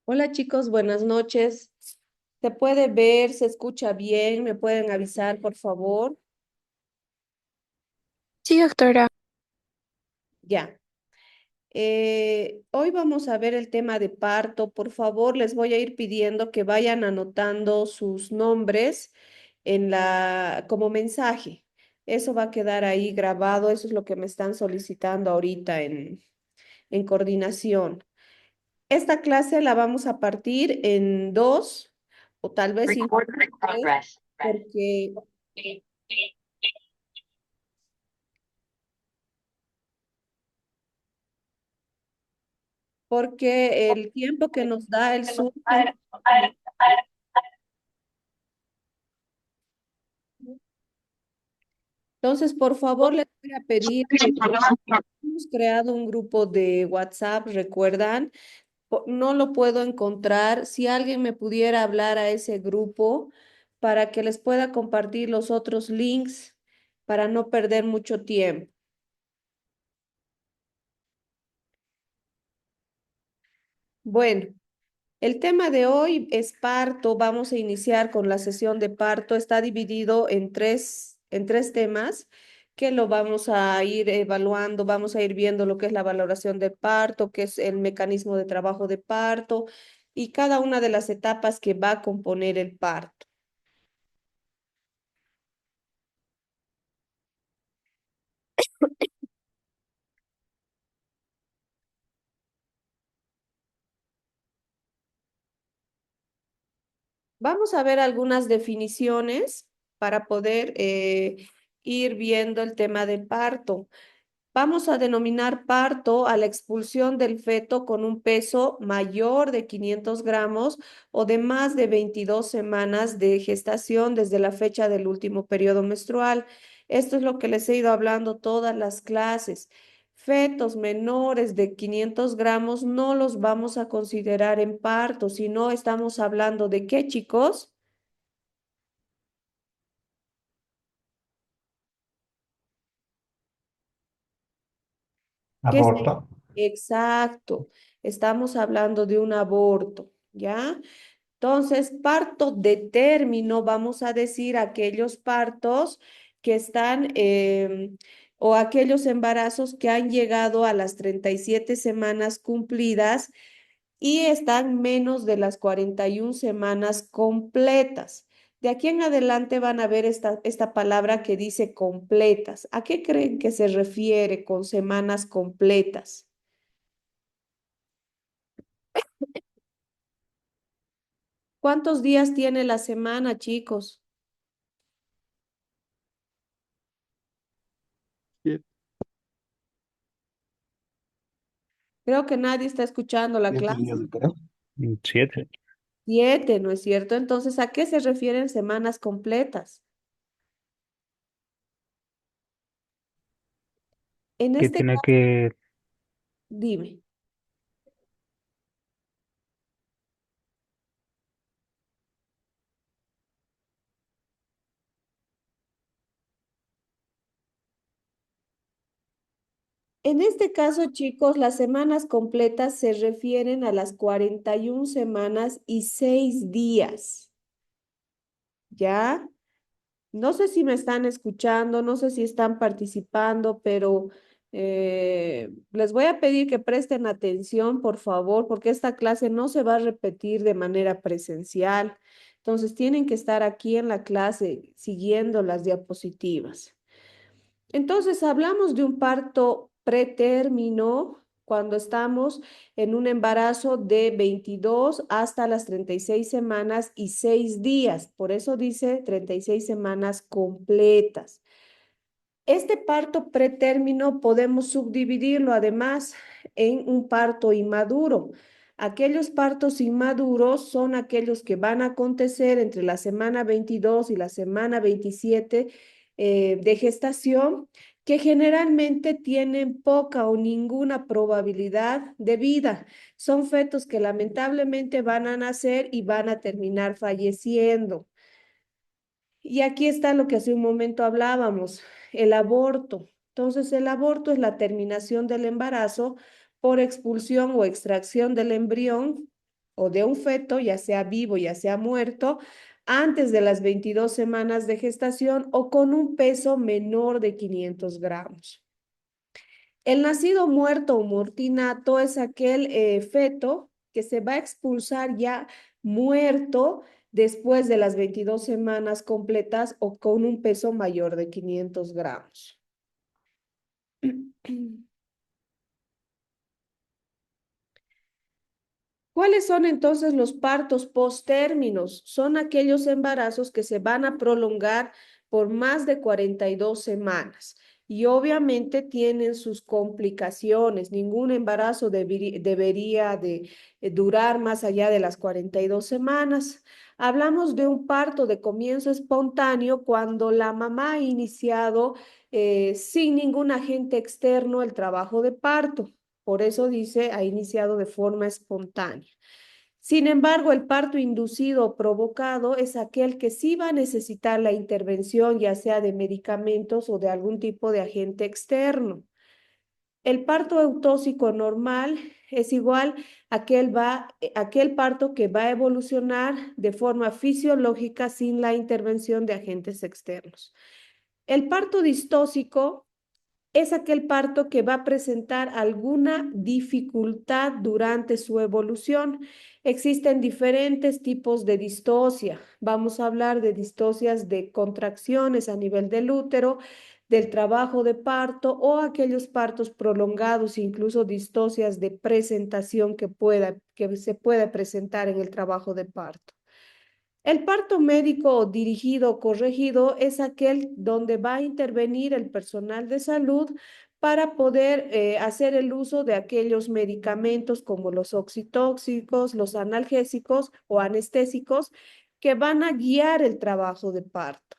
Hola chicos, buenas noches. ¿Se puede ver? ¿Se escucha bien? ¿Me pueden avisar, por favor? Sí, doctora. Ya. Hoy vamos a ver el tema de parto. Por favor, les voy a ir pidiendo que vayan anotando sus nombres como mensaje. Eso va a quedar ahí grabado. Eso es lo que me están solicitando ahorita en coordinación. Esta clase la vamos a partir en dos o tal vez incluso tres, porque el tiempo que nos da el Zoom. Entonces, por favor, les voy a pedir que hemos creado un grupo de WhatsApp, ¿recuerdan? No lo puedo encontrar. Si alguien me pudiera hablar a ese grupo para que les pueda compartir los otros links para no perder mucho tiempo. Bueno. El tema de hoy es parto. Vamos a iniciar con la sesión de parto. Está dividido en tres temas que lo vamos a ir evaluando. Vamos a ir viendo lo que es la valoración del parto, qué es el mecanismo de trabajo de parto y cada una de las etapas que va a componer el parto. Vamos a ver algunas definiciones para poder ir viendo el tema del parto. Vamos a denominar parto a la expulsión del feto con un peso mayor de 500 gramos o de más de 22 semanas de gestación desde la fecha del último periodo menstrual. Esto es lo que les he ido hablando todas las clases. Fetos menores de 500 gramos no los vamos a considerar en parto, sino estamos hablando de qué, chicos. ¿Qué es? Aborto. Exacto. Estamos hablando de un aborto, ¿ya? Entonces, parto de término, vamos a decir aquellos partos que están o aquellos embarazos que han llegado a las 37 semanas cumplidas y están menos de las 41 semanas completas. De aquí en adelante van a ver esta palabra que dice completas. ¿A qué creen que se refiere con semanas completas? ¿Cuántos días tiene la semana, chicos? Siete. Creo que nadie está escuchando la 7 días, clase. creo. 7. 7, ¿no es cierto? Entonces, ¿a qué se refieren semanas completas? En Que este tiene caso, que, dime, en este caso, chicos, las semanas completas se refieren a las 41 semanas y 6 días, ¿ya? No sé si me están escuchando, no sé si están participando, pero les voy a pedir que presten atención, por favor, porque esta clase no se va a repetir de manera presencial. Entonces, tienen que estar aquí en la clase siguiendo las diapositivas. Entonces, hablamos de un parto pretérmino cuando estamos en un embarazo de 22 hasta las 36 semanas y 6 días. Por eso dice 36 semanas completas. Este parto pretérmino podemos subdividirlo además en un parto inmaduro. Aquellos partos inmaduros son aquellos que van a acontecer entre la semana 22 y la semana 27 de gestación, que generalmente tienen poca o ninguna probabilidad de vida. Son fetos que lamentablemente van a nacer y van a terminar falleciendo. Y aquí está lo que hace un momento hablábamos, el aborto. Entonces, el aborto es la terminación del embarazo por expulsión o extracción del embrión. o de un feto, ya sea vivo, ya sea muerto, antes de las 22 semanas de gestación o con un peso menor de 500 gramos. El nacido muerto o mortinato es aquel feto que se va a expulsar ya muerto después de las 22 semanas completas o con un peso mayor de 500 gramos. ¿Cuáles son entonces los partos postérminos? Son aquellos embarazos que se van a prolongar por más de 42 semanas y obviamente tienen sus complicaciones. Ningún embarazo debería de durar más allá de las 42 semanas. Hablamos de un parto de comienzo espontáneo cuando la mamá ha iniciado sin ningún agente externo el trabajo de parto. Por eso dice, ha iniciado de forma espontánea. Sin embargo, el parto inducido o provocado es aquel que sí va a necesitar la intervención, ya sea de medicamentos o de algún tipo de agente externo. El parto eutóxico normal es igual a aquel parto que va a evolucionar de forma fisiológica sin la intervención de agentes externos. El parto distóxico es aquel parto que va a presentar alguna dificultad durante su evolución. Existen diferentes tipos de distosia. Vamos a hablar de distocias de contracciones a nivel del útero, del trabajo de parto o aquellos partos prolongados, incluso distocias de presentación que se puede presentar en el trabajo de parto. El parto médico dirigido o corregido es aquel donde va a intervenir el personal de salud para poder hacer el uso de aquellos medicamentos como los oxitóxicos, los analgésicos o anestésicos que van a guiar el trabajo de parto.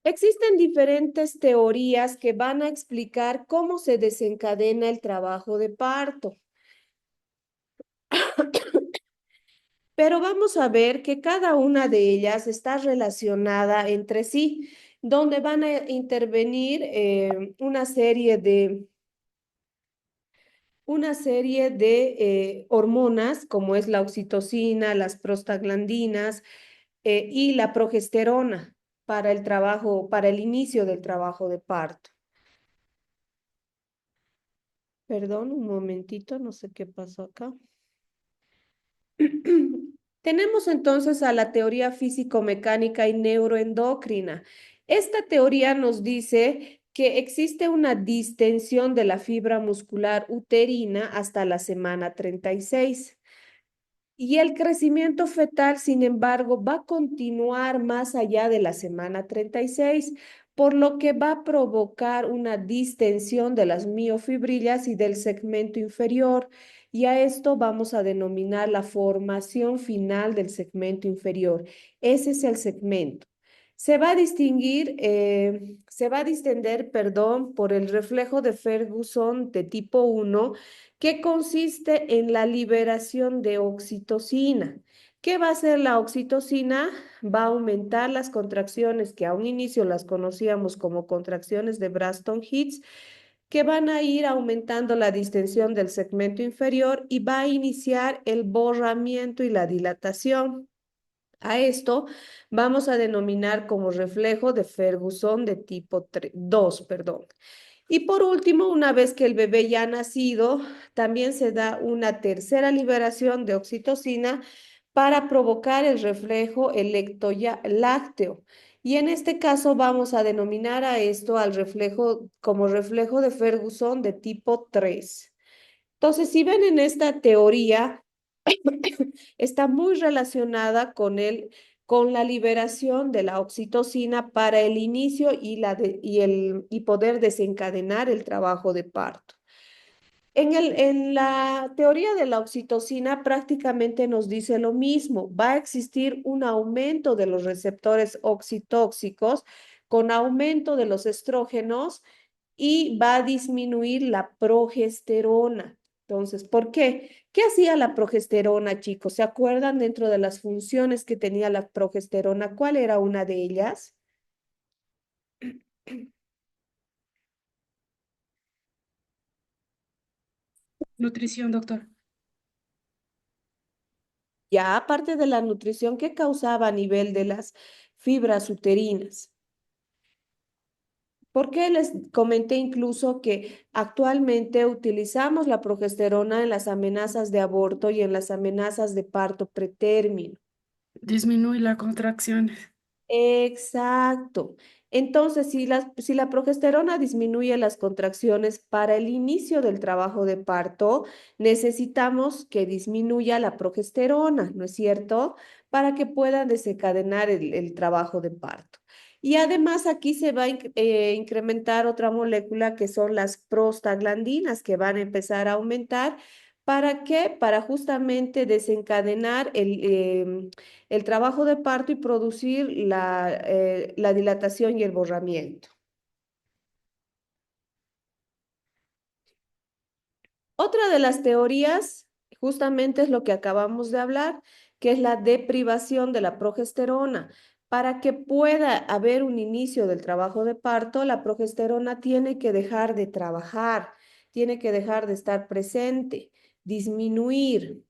Existen diferentes teorías que van a explicar cómo se desencadena el trabajo de parto. Pero vamos a ver que cada una de ellas está relacionada entre sí, donde van a intervenir una serie de hormonas, como es la oxitocina, las prostaglandinas y la progesterona para el trabajo, para el inicio del trabajo de parto. Perdón, un momentito, no sé qué pasó acá. Tenemos entonces a la teoría físico-mecánica y neuroendocrina. Esta teoría nos dice que existe una distensión de la fibra muscular uterina hasta la semana 36. Y el crecimiento fetal, sin embargo, va a continuar más allá de la semana 36, por lo que va a provocar una distensión de las miofibrillas y del segmento inferior. Y a esto vamos a denominar la formación final del segmento inferior. Ese es el segmento. Se va a distender, perdón, por el reflejo de Ferguson de tipo 1 que consiste en la liberación de oxitocina. ¿Qué va a hacer la oxitocina? Va a aumentar las contracciones que a un inicio las conocíamos como contracciones de Braxton Hicks, que van a ir aumentando la distensión del segmento inferior y va a iniciar el borramiento y la dilatación. A esto vamos a denominar como reflejo de Ferguson de tipo 2, perdón. Y por último, una vez que el bebé ya ha nacido, también se da una tercera liberación de oxitocina para provocar el reflejo lácteo. Y en este caso vamos a denominar a esto al reflejo como reflejo de Ferguson de tipo 3. Entonces, si ven en esta teoría, está muy relacionada con la liberación de la oxitocina para el inicio y poder desencadenar el trabajo de parto. En la teoría de la oxitocina prácticamente nos dice lo mismo. Va a existir un aumento de los receptores oxitóxicos con aumento de los estrógenos y va a disminuir la progesterona. Entonces, ¿por qué? ¿Qué hacía la progesterona, chicos? ¿Se acuerdan dentro de las funciones que tenía la progesterona? ¿Cuál era una de ellas? Nutrición, doctor. Ya aparte de la nutrición, ¿qué causaba a nivel de las fibras uterinas? Porque les comenté incluso que actualmente utilizamos la progesterona en las amenazas de aborto y en las amenazas de parto pretérmino. Disminuye la contracción. Exacto. Entonces, si la progesterona disminuye las contracciones para el inicio del trabajo de parto, necesitamos que disminuya la progesterona, ¿no es cierto? Para que pueda desencadenar el trabajo de parto. Y además aquí se va a incrementar otra molécula que son las prostaglandinas que van a empezar a aumentar. ¿Para qué? Para justamente desencadenar el trabajo de parto y producir la dilatación y el borramiento. Otra de las teorías justamente es lo que acabamos de hablar, que es la deprivación de la progesterona. Para que pueda haber un inicio del trabajo de parto, la progesterona tiene que dejar de trabajar, tiene que dejar de estar presente, disminuir.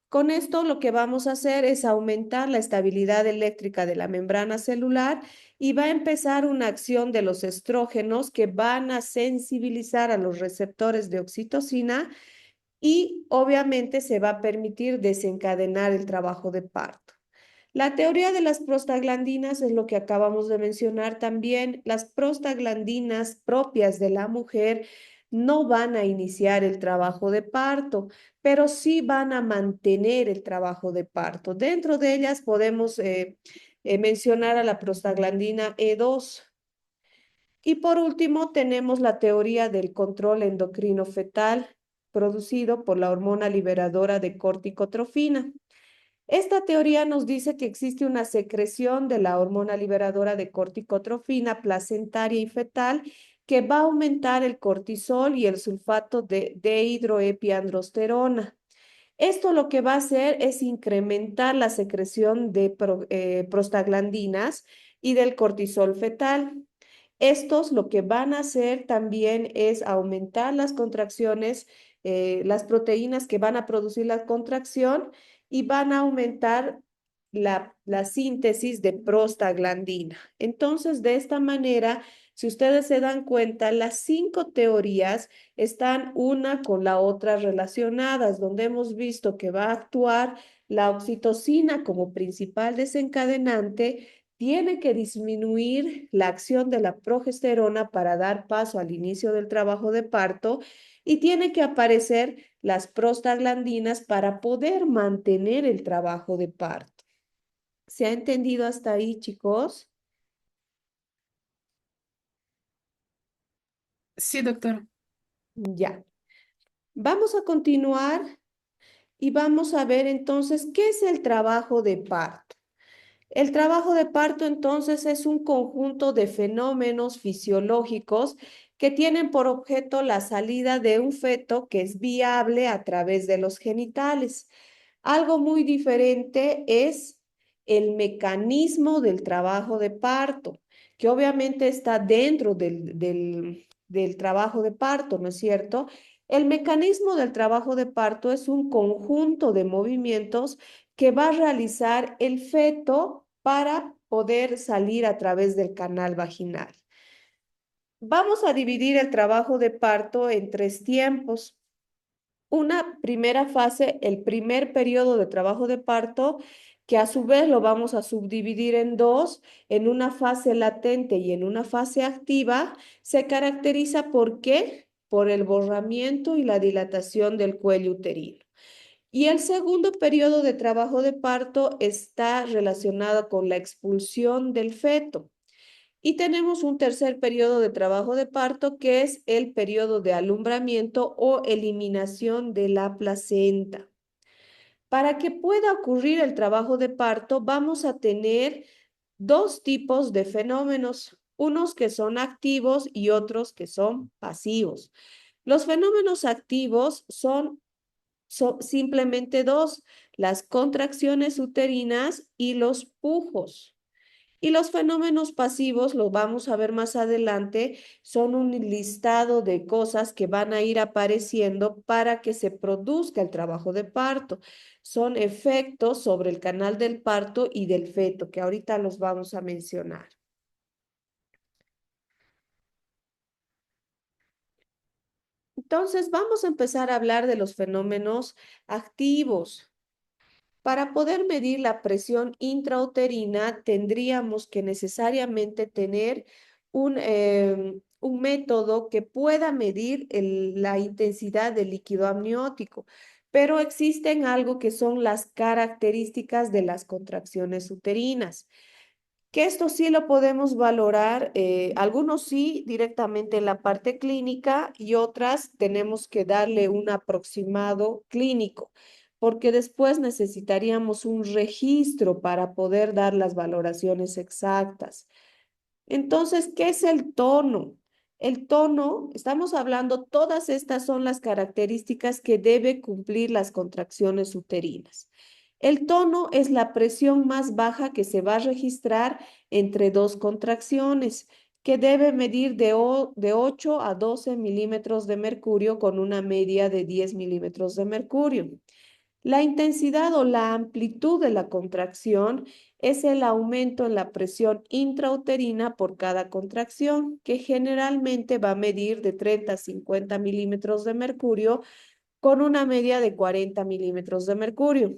Con esto lo que vamos a hacer es aumentar la estabilidad eléctrica de la membrana celular y va a empezar una acción de los estrógenos que van a sensibilizar a los receptores de oxitocina y obviamente se va a permitir desencadenar el trabajo de parto. La teoría de las prostaglandinas es lo que acabamos de mencionar también. Las prostaglandinas propias de la mujer no van a iniciar el trabajo de parto, pero sí van a mantener el trabajo de parto. Dentro de ellas podemos mencionar a la prostaglandina E2. Y por último, tenemos la teoría del control endocrino fetal producido por la hormona liberadora de corticotrofina. Esta teoría nos dice que existe una secreción de la hormona liberadora de corticotrofina placentaria y fetal que va a aumentar el cortisol y el sulfato de dehidroepiandrosterona. Esto lo que va a hacer es incrementar la secreción de prostaglandinas y del cortisol fetal. Estos lo que van a hacer también es aumentar las contracciones, las proteínas que van a producir la contracción y van a aumentar la síntesis de prostaglandina. Entonces, de esta manera, si ustedes se dan cuenta, las 5 teorías están una con la otra relacionadas, donde hemos visto que va a actuar la oxitocina como principal desencadenante, tiene que disminuir la acción de la progesterona para dar paso al inicio del trabajo de parto y tiene que aparecer las prostaglandinas para poder mantener el trabajo de parto. ¿Se ha entendido hasta ahí, chicos? Sí, doctor. Ya. Vamos a continuar y vamos a ver entonces qué es el trabajo de parto. El trabajo de parto entonces es un conjunto de fenómenos fisiológicos que tienen por objeto la salida de un feto que es viable a través de los genitales. Algo muy diferente es el mecanismo del trabajo de parto, que obviamente está dentro del trabajo de parto, ¿no es cierto? El mecanismo del trabajo de parto es un conjunto de movimientos que va a realizar el feto para poder salir a través del canal vaginal. Vamos a dividir el trabajo de parto en 3 tiempos. Una primera fase, el primer periodo de trabajo de parto, que a su vez lo vamos a subdividir en dos, en una fase latente y en una fase activa, se caracteriza ¿por qué? Por el borramiento y la dilatación del cuello uterino. Y el segundo periodo de trabajo de parto está relacionado con la expulsión del feto. Y tenemos un tercer periodo de trabajo de parto que es el periodo de alumbramiento o eliminación de la placenta. Para que pueda ocurrir el trabajo de parto, vamos a tener 2 tipos de fenómenos, unos que son activos y otros que son pasivos. Los fenómenos activos son simplemente dos, las contracciones uterinas y los pujos. Y los fenómenos pasivos, los vamos a ver más adelante, son un listado de cosas que van a ir apareciendo para que se produzca el trabajo de parto. Son efectos sobre el canal del parto y del feto, que ahorita los vamos a mencionar. Entonces, vamos a empezar a hablar de los fenómenos activos. Para poder medir la presión intrauterina, tendríamos que necesariamente tener un método que pueda medir la intensidad del líquido amniótico, pero existen algo que son las características de las contracciones uterinas, que esto sí lo podemos valorar, algunos sí directamente en la parte clínica y otras tenemos que darle un aproximado clínico, porque después necesitaríamos un registro para poder dar las valoraciones exactas. Entonces, ¿qué es el tono? El tono, estamos hablando, todas estas son las características que debe cumplir las contracciones uterinas. El tono es la presión más baja que se va a registrar entre dos contracciones, que debe medir de 8 a 12 milímetros de mercurio con una media de 10 milímetros de mercurio. La intensidad o la amplitud de la contracción es el aumento en la presión intrauterina por cada contracción, que generalmente va a medir de 30 a 50 milímetros de mercurio con una media de 40 milímetros de mercurio.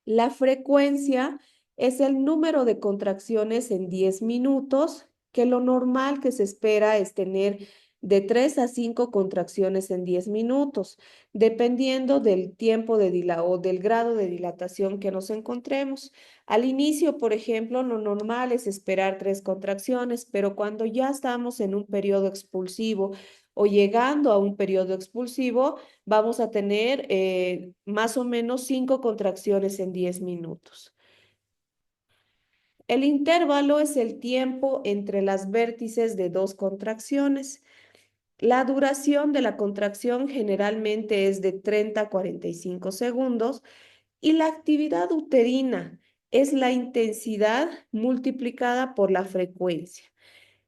La frecuencia es el número de contracciones en 10 minutos, que lo normal que se espera es tener de 3 a 5 contracciones en 10 minutos, dependiendo del tiempo o del grado de dilatación que nos encontremos. Al inicio, por ejemplo, lo normal es esperar 3 contracciones, pero cuando ya estamos en un periodo expulsivo o llegando a un periodo expulsivo, vamos a tener más o menos 5 contracciones en 10 minutos. El intervalo es el tiempo entre las vértices de dos contracciones. La duración de la contracción generalmente es de 30 a 45 segundos y la actividad uterina es la intensidad multiplicada por la frecuencia.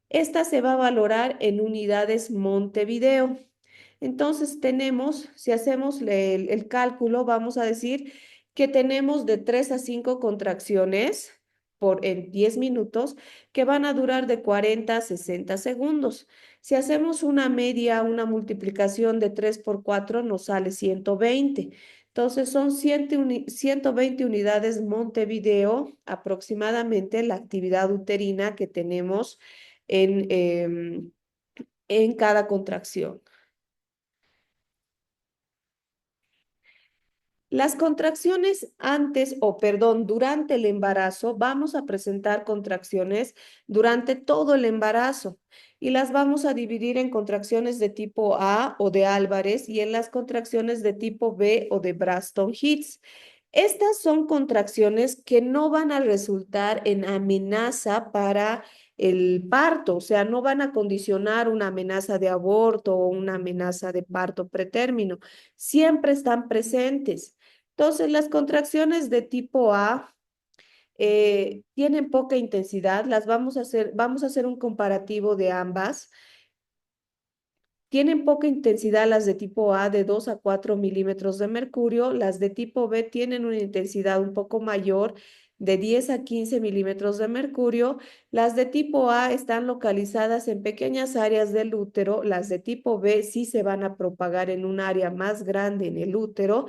Esta se va a valorar en unidades Montevideo. Entonces tenemos, si hacemos el cálculo, vamos a decir que tenemos de 3 a 5 contracciones en 10 minutos que van a durar de 40 a 60 segundos. Si hacemos una media, una multiplicación de 3 por 4 nos sale 120. Entonces son 120 unidades Montevideo aproximadamente la actividad uterina que tenemos en cada contracción. Las contracciones antes o, perdón, durante el embarazo, vamos a presentar contracciones durante todo el embarazo y las vamos a dividir en contracciones de tipo A o de Álvarez y en las contracciones de tipo B o de Braston Hicks. Estas son contracciones que no van a resultar en amenaza para el parto, o sea, no van a condicionar una amenaza de aborto o una amenaza de parto pretérmino, siempre están presentes. Entonces, las contracciones de tipo A tienen poca intensidad, vamos a hacer un comparativo de ambas. Tienen poca intensidad las de tipo A de 2 a 4 milímetros de mercurio, las de tipo B tienen una intensidad un poco mayor de 10 a 15 milímetros de mercurio, las de tipo A están localizadas en pequeñas áreas del útero, las de tipo B sí se van a propagar en un área más grande en el útero.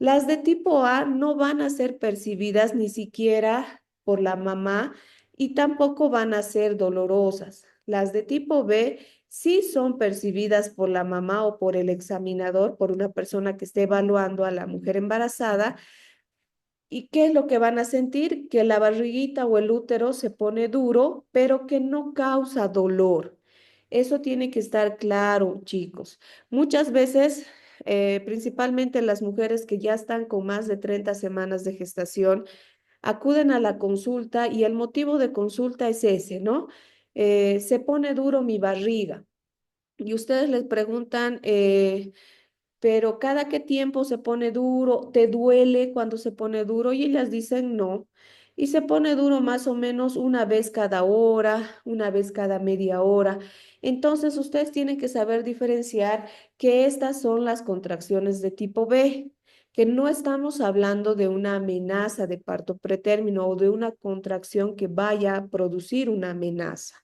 Las de tipo A no van a ser percibidas ni siquiera por la mamá y tampoco van a ser dolorosas. Las de tipo B sí son percibidas por la mamá o por el examinador, por una persona que esté evaluando a la mujer embarazada. ¿Y qué es lo que van a sentir? Que la barriguita o el útero se pone duro, pero que no causa dolor. Eso tiene que estar claro, chicos. Muchas veces, principalmente las mujeres que ya están con más de 30 semanas de gestación, acuden a la consulta y el motivo de consulta es ese, ¿no? Se pone duro mi barriga. Y ustedes les preguntan, pero cada qué tiempo se pone duro, ¿te duele cuando se pone duro? Y ellas dicen no. y se pone duro más o menos una vez cada hora, una vez cada media hora. Entonces, ustedes tienen que saber diferenciar que estas son las contracciones de tipo B, que no estamos hablando de una amenaza de parto pretérmino o de una contracción que vaya a producir una amenaza.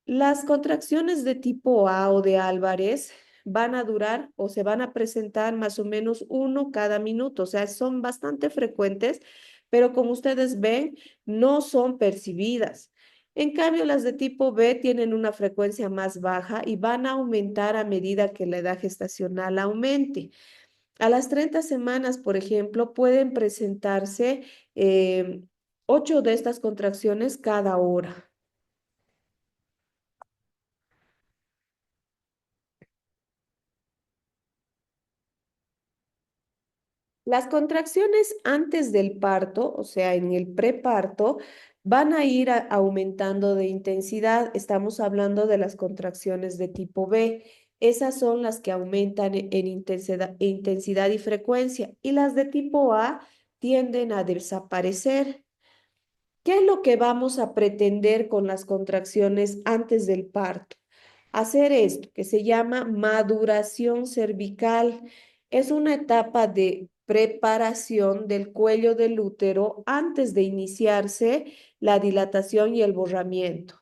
Las contracciones de tipo A o de Álvarez van a durar o se van a presentar más o menos uno cada minuto, o sea, son bastante frecuentes, pero como ustedes ven, no son percibidas. En cambio, las de tipo B tienen una frecuencia más baja y van a aumentar a medida que la edad gestacional aumente. A las 30 semanas, por ejemplo, pueden presentarse 8 de estas contracciones cada hora. Las contracciones antes del parto, o sea, en el preparto, van a ir aumentando de intensidad. Estamos hablando de las contracciones de tipo B. Esas son las que aumentan en intensidad y frecuencia. Y las de tipo A tienden a desaparecer. ¿Qué es lo que vamos a pretender con las contracciones antes del parto? Hacer esto, que se llama maduración cervical. Es una etapa de preparación del cuello del útero antes de iniciarse la dilatación y el borramiento.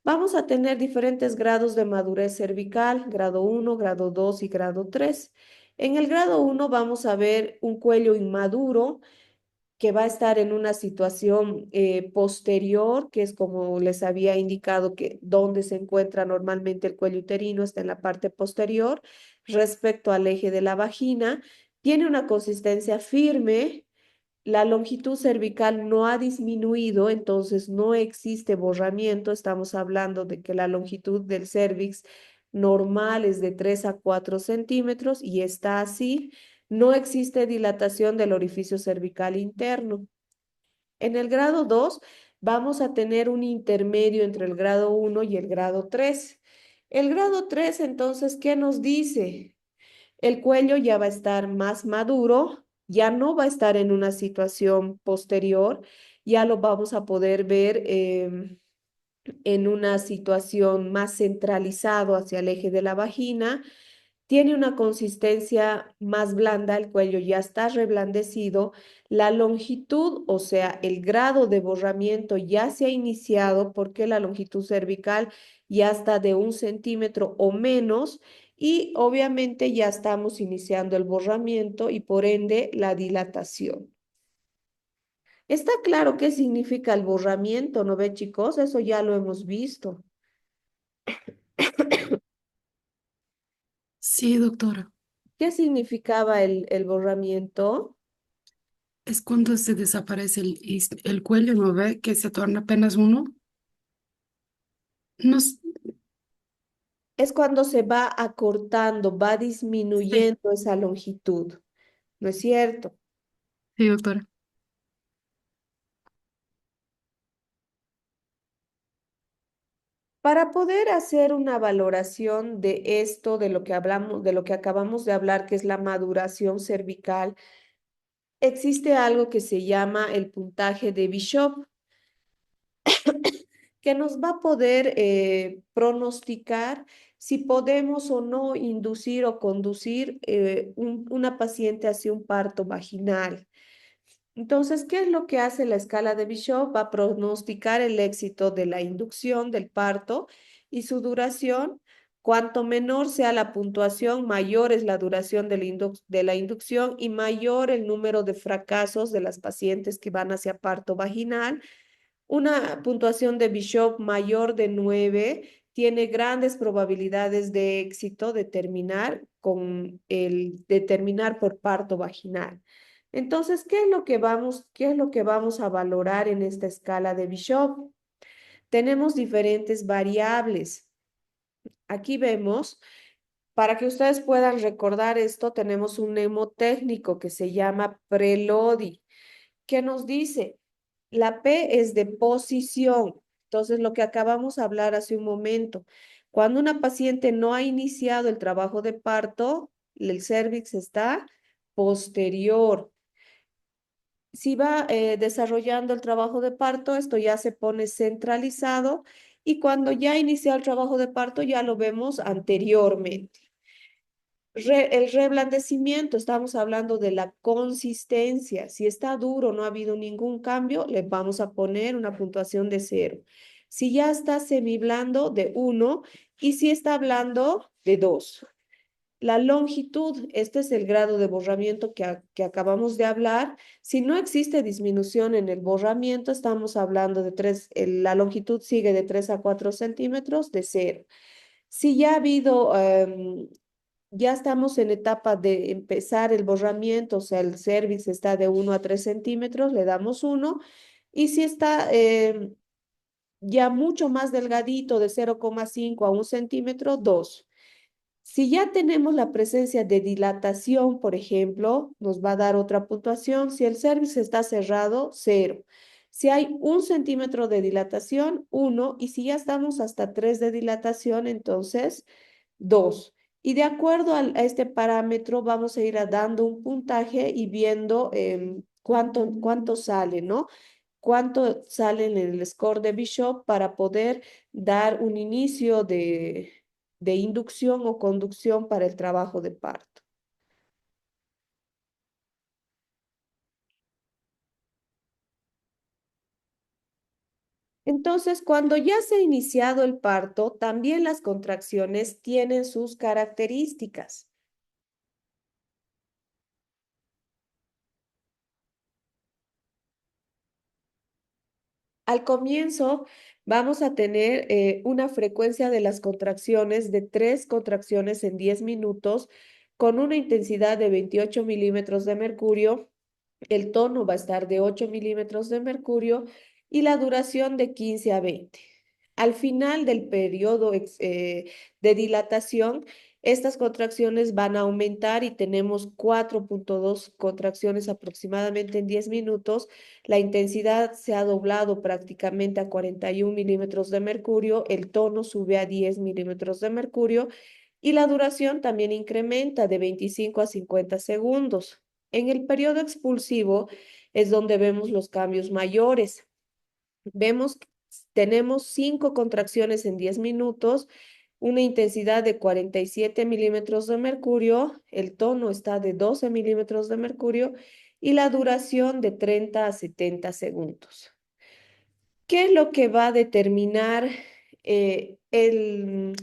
Vamos a tener diferentes grados de madurez cervical, grado 1, grado 2 y grado 3. En el grado 1 vamos a ver un cuello inmaduro que va a estar en una situación posterior, que es como les había indicado que donde se encuentra normalmente el cuello uterino, está en la parte posterior, respecto al eje de la vagina, tiene una consistencia firme, la longitud cervical no ha disminuido, entonces no existe borramiento. Estamos hablando de que la longitud del cérvix normal es de 3 a 4 centímetros y está así. No existe dilatación del orificio cervical interno. En el grado 2 vamos a tener un intermedio entre el grado 1 y el grado 3. El grado 3, entonces, ¿qué nos dice? El cuello ya va a estar más maduro, ya no va a estar en una situación posterior, ya lo vamos a poder ver en una situación más centralizado hacia el eje de la vagina. Tiene una consistencia más blanda, el cuello ya está reblandecido, la longitud, o sea, el grado de borramiento ya se ha iniciado porque la longitud cervical ya está de 1 centímetro o menos y obviamente ya estamos iniciando el borramiento y por ende la dilatación. Está claro qué significa el borramiento, ¿no ve, chicos? Eso ya lo hemos visto. Sí, doctora. ¿Qué significaba el borramiento? Es cuando se desaparece el cuello, ¿no ve? Que se torna apenas uno. No, Es cuando se va acortando, va sí, disminuyendo esa longitud, ¿no es cierto? sí, doctora. Para poder hacer una valoración de esto, de lo que hablamos, de lo que acabamos de hablar, que es la maduración cervical, existe algo que se llama el puntaje de Bishop, que nos va a poder pronosticar si podemos o no inducir o conducir una paciente hacia un parto vaginal. Entonces, ¿qué es lo que hace la escala de Bishop? Va a pronosticar el éxito de la inducción del parto y su duración. Cuanto menor sea la puntuación, mayor es la duración de la inducción y mayor el número de fracasos de las pacientes que van hacia parto vaginal. Una puntuación de Bishop mayor de 9 tiene grandes probabilidades de éxito de terminar por parto vaginal. Entonces, qué es lo que vamos a valorar en esta escala de Bishop? Tenemos diferentes variables. Aquí vemos, para que ustedes puedan recordar esto, tenemos un mnemotécnico que se llama Prelodi. ¿Qué nos dice? La P es de posición. Entonces, lo que acabamos de hablar hace un momento, cuando una paciente no ha iniciado el trabajo de parto, el cérvix está posterior. Si va desarrollando el trabajo de parto, esto ya se pone centralizado y cuando ya inicia el trabajo de parto ya lo vemos anteriormente. El reblandecimiento, estamos hablando de la consistencia. Si está duro, no ha habido ningún cambio, le vamos a poner una puntuación de 0. Si ya está semiblando, de 1. Y si está blando, de 2. La longitud, este es el grado de borramiento que acabamos de hablar. Si no existe disminución en el borramiento, estamos hablando de 3. La longitud sigue de 3 a 4 centímetros, de 0. Si ya ha habido, ya estamos en etapa de empezar el borramiento, o sea, el cervix está de 1 a 3 centímetros, le damos 1. Y si está ya mucho más delgadito, de 0,5 a 1 centímetro, 2. Si ya tenemos la presencia de dilatación, por ejemplo, nos va a dar otra puntuación. Si el cervix está cerrado, 0. Si hay 1 centímetro de dilatación, 1. Y si ya estamos hasta 3 de dilatación, entonces 2. Y de acuerdo a este parámetro, vamos a ir dando un puntaje y viendo cuánto sale, ¿no? Cuánto sale en el score de Bishop para poder dar un inicio de inducción o conducción para el trabajo de parto. Entonces, cuando ya se ha iniciado el parto, también las contracciones tienen sus características. Al comienzo vamos a tener una frecuencia de las contracciones de 3 contracciones en 10 minutos con una intensidad de 28 milímetros de mercurio. El tono va a estar de 8 milímetros de mercurio y la duración de 15 a 20. Al final del periodo de dilatación, estas contracciones van a aumentar y tenemos 4,2 contracciones aproximadamente en 10 minutos. La intensidad se ha doblado prácticamente a 41 milímetros de mercurio, el tono sube a 10 milímetros de mercurio y la duración también incrementa de 25 a 50 segundos. En el periodo expulsivo es donde vemos los cambios mayores. Vemos, tenemos 5 contracciones en 10 minutos, una intensidad de 47 milímetros de mercurio, el tono está de 12 milímetros de mercurio y la duración de 30 a 70 segundos. ¿Qué es lo que va a determinar el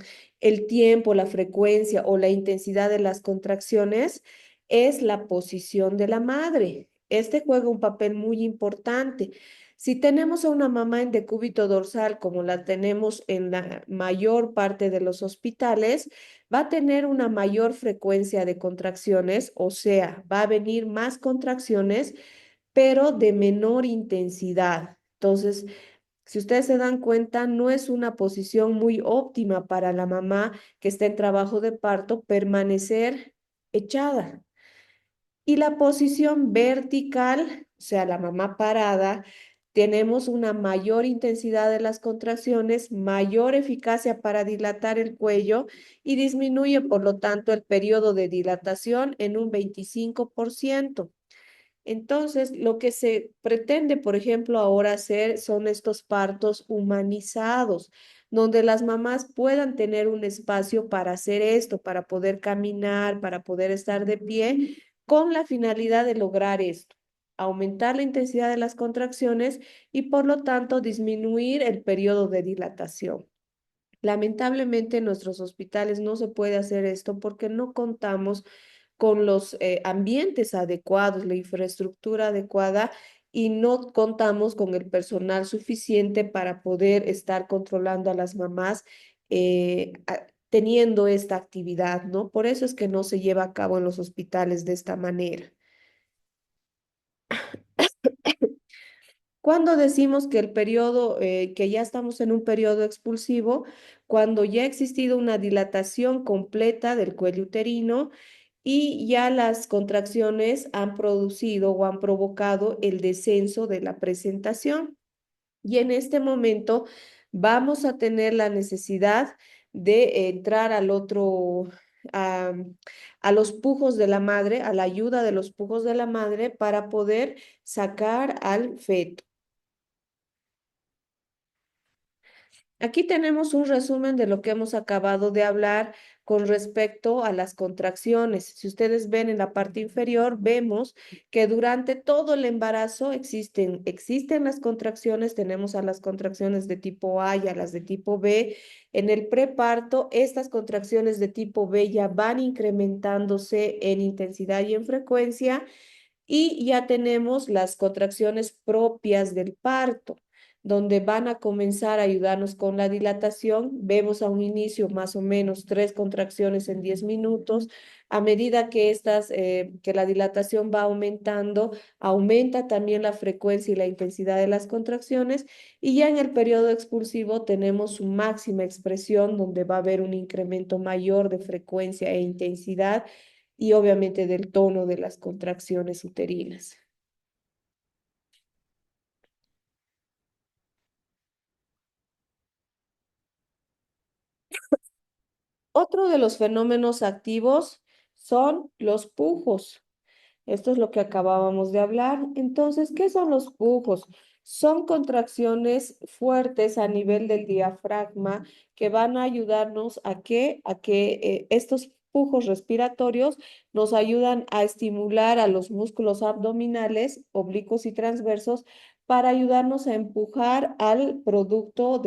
tiempo, la frecuencia o la intensidad de las contracciones? Es la posición de la madre. Este juega un papel muy importante. Si tenemos a una mamá en decúbito dorsal, como la tenemos en la mayor parte de los hospitales, va a tener una mayor frecuencia de contracciones, o sea, va a venir más contracciones, pero de menor intensidad. Entonces, si ustedes se dan cuenta, no es una posición muy óptima para la mamá que está en trabajo de parto permanecer echada. Y la posición vertical, o sea, la mamá parada, tenemos una mayor intensidad de las contracciones, mayor eficacia para dilatar el cuello y disminuye, por lo tanto, el periodo de dilatación en un 25%. Entonces, lo que se pretende, por ejemplo, ahora hacer son estos partos humanizados, donde las mamás puedan tener un espacio para hacer esto, para poder caminar, para poder estar de pie, con la finalidad de lograr esto, aumentar la intensidad de las contracciones y, por lo tanto, disminuir el periodo de dilatación. Lamentablemente en nuestros hospitales no se puede hacer esto porque no contamos con los ambientes adecuados, la infraestructura adecuada y no contamos con el personal suficiente para poder estar controlando a las mamás teniendo esta actividad, ¿no? Por eso es que no se lleva a cabo en los hospitales de esta manera. Cuando decimos que el periodo, que ya estamos en un periodo expulsivo, cuando ya ha existido una dilatación completa del cuello uterino y ya las contracciones han producido o han provocado el descenso de la presentación. Y en este momento vamos a tener la necesidad de entrar a los pujos de la madre, a la ayuda de los pujos de la madre para poder sacar al feto. Aquí tenemos un resumen de lo que hemos acabado de hablar con respecto a las contracciones. Si ustedes ven en la parte inferior, vemos que durante todo el embarazo existen las contracciones, tenemos a las contracciones de tipo A y a las de tipo B. En el preparto, estas contracciones de tipo B ya van incrementándose en intensidad y en frecuencia y ya tenemos las contracciones propias del parto, donde van a comenzar a ayudarnos con la dilatación. Vemos a un inicio más o menos 3 contracciones en 10 minutos. A medida que que la dilatación va aumentando, aumenta también la frecuencia y la intensidad de las contracciones. Y ya en el periodo expulsivo tenemos su máxima expresión, donde va a haber un incremento mayor de frecuencia e intensidad y obviamente del tono de las contracciones uterinas. Otro de los fenómenos activos son los pujos. Esto es lo que acabábamos de hablar. Entonces, ¿qué son los pujos? Son contracciones fuertes a nivel del diafragma que van a ayudarnos a que estos pujos respiratorios nos ayudan a estimular a los músculos abdominales, oblicuos y transversos para ayudarnos a empujar al producto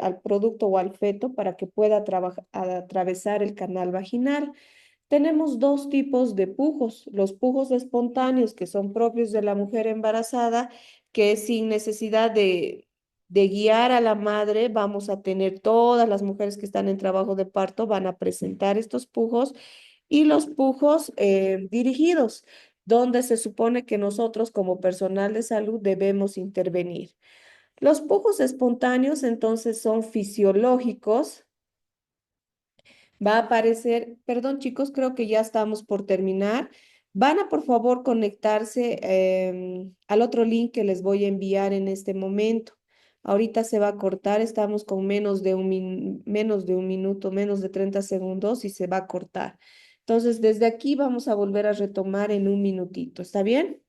al producto o al feto para que pueda atravesar el canal vaginal. Tenemos dos tipos de pujos, los pujos espontáneos que son propios de la mujer embarazada, que sin necesidad de guiar a la madre, vamos a tener todas las mujeres que están en trabajo de parto, van a presentar estos pujos y los pujos dirigidos, donde se supone que nosotros como personal de salud debemos intervenir. Los pujos espontáneos entonces son fisiológicos. Va a aparecer, perdón chicos, creo que ya estamos por terminar. Van a por favor conectarse al otro link que les voy a enviar en este momento. Ahorita se va a cortar, estamos con menos de un minuto, menos de 30 segundos y se va a cortar. Entonces, desde aquí vamos a volver a retomar en un minutito. ¿Está bien?